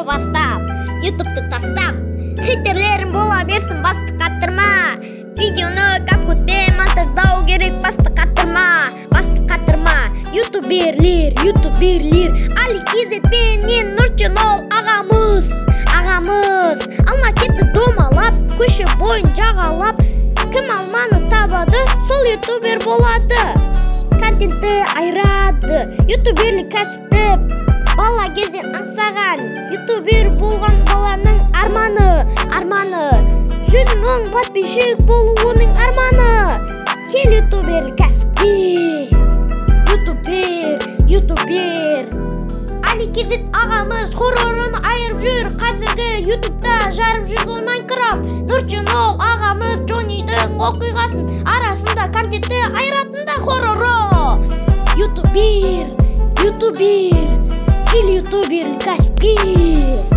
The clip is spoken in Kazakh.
бастап, ютубты тастап, хейтерлерім бола берсін, басты қаттырма. Видеоны капкутпен монтаждау керек, басты қаттырма. Ютуберлер, Али Кезетпенен Нұрчинол ағамыз. Алма кетті домалап, көше бойын жағалап, кім алманы табады, сол ютубер болады. Контентті айрады, ютуберлік кәсіпті бала кезден аңсаған. Ютубер болған баланың арманы 100 мың подписчик болу оның арманы. Кел ютуберлік кәсіпке. Ютубер Али Кезет ағамыз хоррорын айырып жүр. Қазіргі ютубта жарып жүрген Майнкрафт. Нұрчинол ағамыз Джоннидің оқиғасын арасында контентті айратында хорроры. Ютубер Кел ютуберлік кәсіпке.